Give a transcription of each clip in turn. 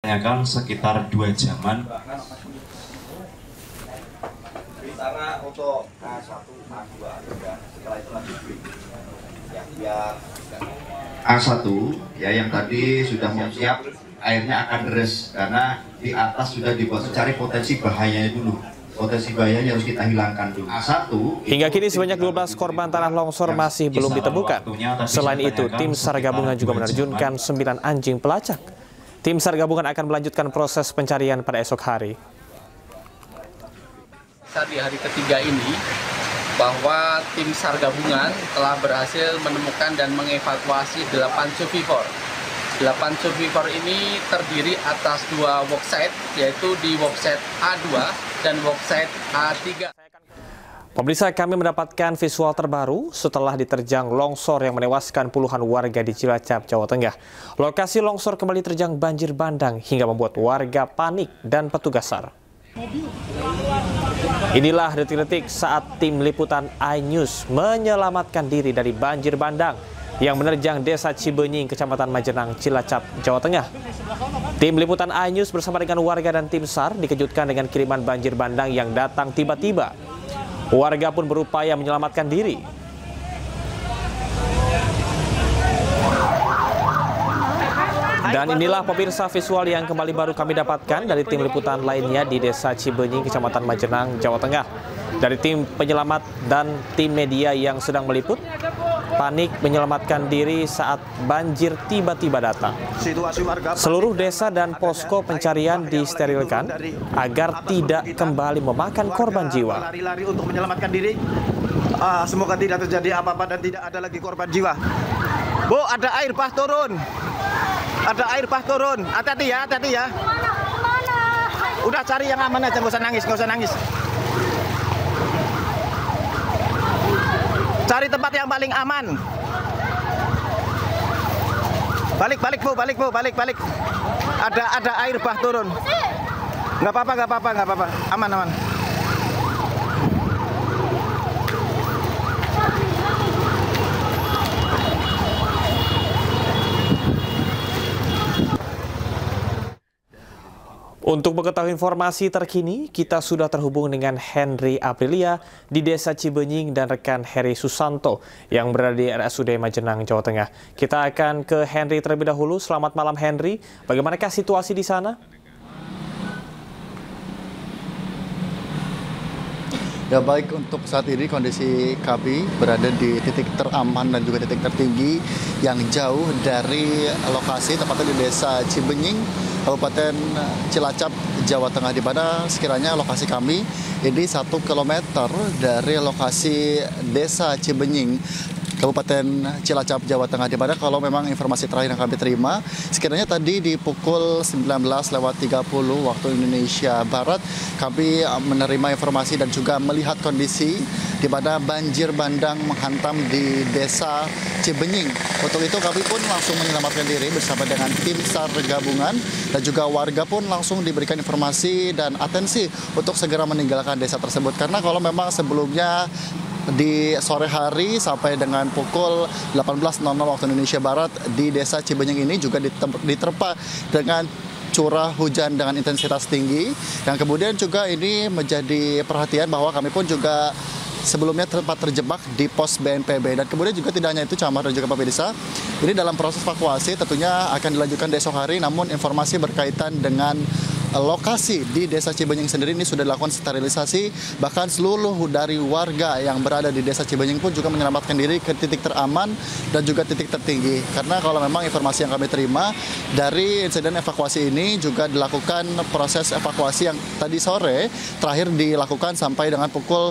Tanyakan sekitar 2 jaman. Sana untuk A1, A2, setelah itu lanjut A1 ya, yang tadi sudah mau siap, airnya akan deres karena di atas sudah dibuat mencari potensi bahayanya dulu. Potensi bahayanya harus kita hilangkan dulu. A1. Hingga kini sebanyak 12 korban tanah longsor masih belum ditemukan. Selain itu, tim SAR gabungan juga menerjunkan 9 anjing pelacak. Tim SAR gabungan akan melanjutkan proses pencarian pada esok hari. Di hari ketiga ini, bahwa tim SAR gabungan telah berhasil menemukan dan mengevakuasi 8 survivor. 8 survivor ini terdiri atas 2 worksite, yaitu di worksite A2 dan worksite A3. Pemirsa, kami mendapatkan visual terbaru setelah diterjang longsor yang menewaskan puluhan warga di Cilacap, Jawa Tengah. Lokasi longsor kembali terjang banjir bandang hingga membuat warga panik dan petugas SAR. Inilah detik-detik saat tim liputan iNews menyelamatkan diri dari banjir bandang yang menerjang Desa Cibenying, Kecamatan Majenang, Cilacap, Jawa Tengah. Tim liputan iNews bersama dengan warga dan tim SAR dikejutkan dengan kiriman banjir bandang yang datang tiba-tiba. Warga pun berupaya menyelamatkan diri. Dan inilah pemirsa visual yang kembali baru kami dapatkan dari tim liputan lainnya di Desa Cibenying, Kecamatan Majenang, Jawa Tengah. Dari tim penyelamat dan tim media yang sedang meliput, panik menyelamatkan diri saat banjir tiba-tiba datang. Seluruh desa dan posko pencarian disterilkan agar tidak kembali memakan korban jiwa. Lari-lari untuk menyelamatkan diri. Semoga tidak terjadi apa-apa dan tidak ada lagi korban jiwa. Bu, ada air bah turun. Ada air bah turun. Hati-hati ya, hati-hati ya. Udah cari yang aman aja, nggak usah nangis, nggak usah nangis. Cari tempat yang paling aman. Balik, balik bu, balik bu, balik, balik. Ada air bah turun. Nggak apa-apa, nggak apa-apa, nggak apa-apa. Aman, aman. Untuk mengetahui informasi terkini, kita sudah terhubung dengan Henry Aprilia di Desa Cibenying dan rekan Heri Susanto yang berada di RSUD Majenang, Jawa Tengah. Kita akan ke Henry terlebih dahulu. Selamat malam Henry, bagaimanakah situasi di sana? Ya baik, untuk saat ini kondisi kami berada di titik teraman dan juga titik tertinggi yang jauh dari lokasi, tepatnya di Desa Cibenying, Kabupaten Cilacap, Jawa Tengah, di mana sekiranya lokasi kami ini 1 kilometer dari lokasi Desa Cibenying, Kabupaten Cilacap, Jawa Tengah, di mana kalau memang informasi terakhir yang kami terima, sekiranya tadi di pukul 19.30 waktu Indonesia Barat, kami menerima informasi dan juga melihat kondisi di mana banjir bandang menghantam di Desa Cibenying. Untuk itu kami pun langsung menyelamatkan diri bersama dengan tim SAR gabungan dan juga warga pun langsung diberikan informasi dan atensi untuk segera meninggalkan desa tersebut. Karena kalau memang sebelumnya di sore hari sampai dengan pukul 18.00 waktu Indonesia Barat di Desa Cibenying ini juga diterpa dengan curah hujan dengan intensitas tinggi, yang kemudian juga ini menjadi perhatian bahwa kami pun juga sebelumnya tempat terjebak di pos BNPB. Dan kemudian juga tidak hanya itu, Camar dan juga pemirsa, ini dalam proses evakuasi tentunya akan dilanjutkan besok hari, namun informasi berkaitan dengan lokasi di Desa Cibenying sendiri ini sudah dilakukan sterilisasi, bahkan seluruh dari warga yang berada di Desa Cibenying pun juga menyelamatkan diri ke titik teraman dan juga titik tertinggi. Karena kalau memang informasi yang kami terima dari insiden evakuasi ini juga dilakukan proses evakuasi yang tadi sore terakhir dilakukan sampai dengan pukul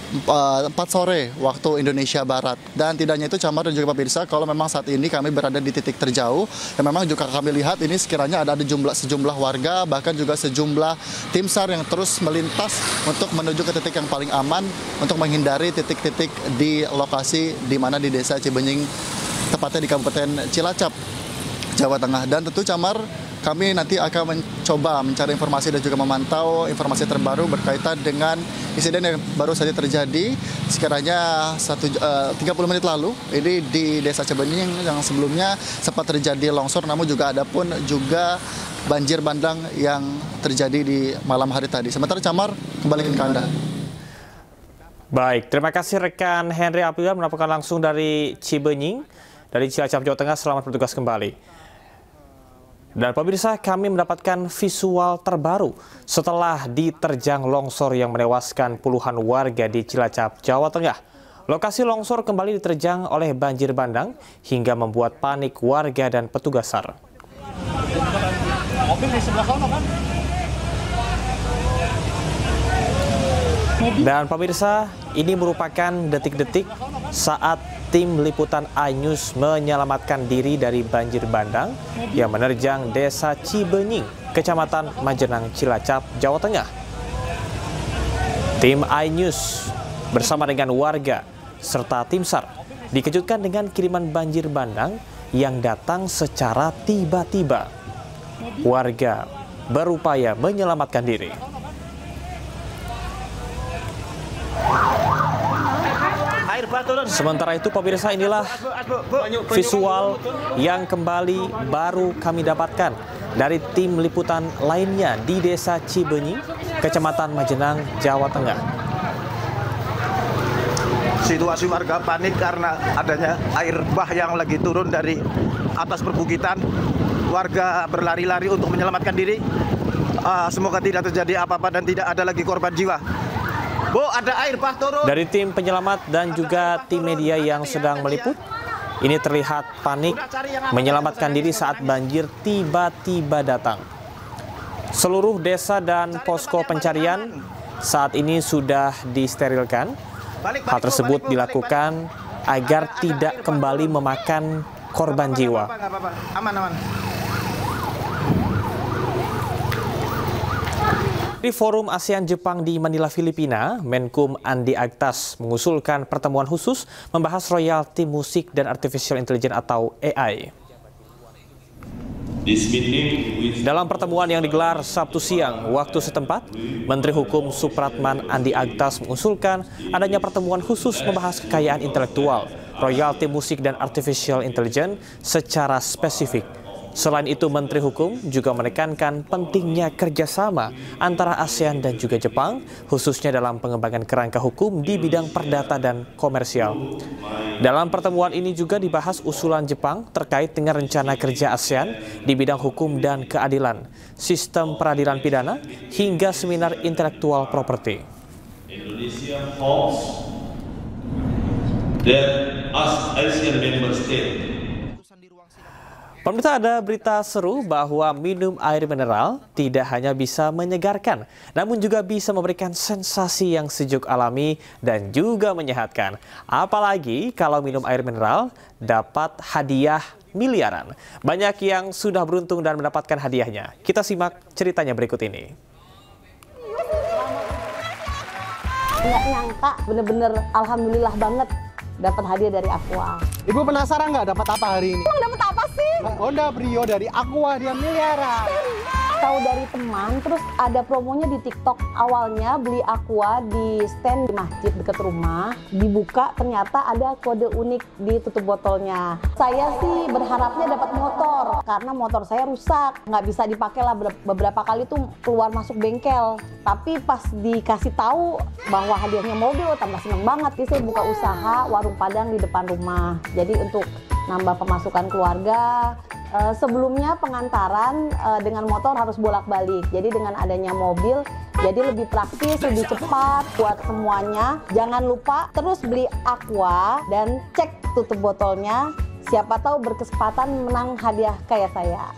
4 sore waktu Indonesia Barat. Dan tidak hanya itu, Camar dan juga pemirsa, kalau memang saat ini kami berada di titik terjauh, dan memang juga kami lihat ini sekiranya ada sejumlah warga, bahkan juga sejumlah tim SAR yang terus melintas untuk menuju ke titik yang paling aman untuk menghindari titik-titik di lokasi di mana di Desa Cibenying, tepatnya di Kabupaten Cilacap, Jawa Tengah. Dan tentu Camar, kami nanti akan mencoba mencari informasi dan juga memantau informasi terbaru berkaitan dengan insiden yang baru saja terjadi sekiranya 30 menit lalu ini di Desa Cibenying yang sebelumnya sempat terjadi longsor, namun juga ada pun juga banjir bandang yang terjadi di malam hari tadi. Sementara Camar, kembali ke Anda. Baik, terima kasih rekan Henry Apila melaporkan langsung dari Cibenying, dari Cilacap, Jawa Tengah. Selamat bertugas kembali. Dan pemirsa, kami mendapatkan visual terbaru setelah diterjang longsor yang menewaskan puluhan warga di Cilacap, Jawa Tengah. Lokasi longsor kembali diterjang oleh banjir bandang hingga membuat panik warga dan petugas SAR. Dan pemirsa, ini merupakan detik-detik saat tim liputan iNews menyelamatkan diri dari banjir bandang yang menerjang Desa Cibenying, Kecamatan Majenang, Cilacap, Jawa Tengah. Tim iNews bersama dengan warga serta tim SAR dikejutkan dengan kiriman banjir bandang yang datang secara tiba-tiba. Warga berupaya menyelamatkan diri. Sementara itu pemirsa, inilah visual yang kembali baru kami dapatkan dari tim liputan lainnya di Desa Cibenying, Kecamatan Majenang, Jawa Tengah. Situasi warga panik karena adanya air bah yang lagi turun dari atas perbukitan. Warga berlari-lari untuk menyelamatkan diri. Semoga tidak terjadi apa-apa dan tidak ada lagi korban jiwa. Bu, ada air bah turun. Dari tim penyelamat dan juga tim media yang sedang meliput, ini terlihat panik menyelamatkan diri saat banjir tiba-tiba datang. Seluruh desa dan posko pencarian saat ini sudah disterilkan. Hal tersebut dilakukan agar tidak kembali memakan korban jiwa. Aman. Di Forum ASEAN Jepang di Manila, Filipina, Menkum Andi Agtas mengusulkan pertemuan khusus membahas royalti musik dan artificial intelligence atau AI. Dalam pertemuan yang digelar Sabtu siang waktu setempat, Menteri Hukum Supratman Andi Agtas mengusulkan adanya pertemuan khusus membahas kekayaan intelektual, royalti musik dan artificial intelligence secara spesifik. Selain itu, Menteri Hukum juga menekankan pentingnya kerjasama antara ASEAN dan juga Jepang, khususnya dalam pengembangan kerangka hukum di bidang perdata dan komersial. Dalam pertemuan ini juga dibahas usulan Jepang terkait dengan rencana kerja ASEAN di bidang hukum dan keadilan, sistem peradilan pidana, hingga seminar intelektual properti. Indonesia hopes that as ASEAN member state. Pemirsa, ada berita seru bahwa minum air mineral tidak hanya bisa menyegarkan, namun juga bisa memberikan sensasi yang sejuk alami dan juga menyehatkan. Apalagi kalau minum air mineral dapat hadiah miliaran. Banyak yang sudah beruntung dan mendapatkan hadiahnya. Kita simak ceritanya berikut ini. Nggak nyangka, bener-bener alhamdulillah banget dapat hadiah dari Aqua. Ibu penasaran nggak dapat apa hari ini? Dapat apa sih? Honda Brio dari Aqua, dia miliaran. Tahu dari teman, terus ada promonya di TikTok. Awalnya beli Aqua di stand di masjid dekat rumah, dibuka ternyata ada kode unik di tutup botolnya. Saya sih berharapnya dapat motor, karena motor saya rusak, nggak bisa dipakai lah, beberapa kali tuh keluar masuk bengkel. Tapi pas dikasih tahu bahwa hadiahnya mobil, tambah seneng banget. Jadi saya buka usaha warung Padang di depan rumah. Jadi untuk nambah pemasukan keluarga. Sebelumnya pengantaran dengan motor harus bolak-balik. Jadi dengan adanya mobil, jadi lebih praktis, lebih cepat buat semuanya. Jangan lupa terus beli Aqua dan cek tutup botolnya. Siapa tahu berkesempatan menang hadiah kayak saya.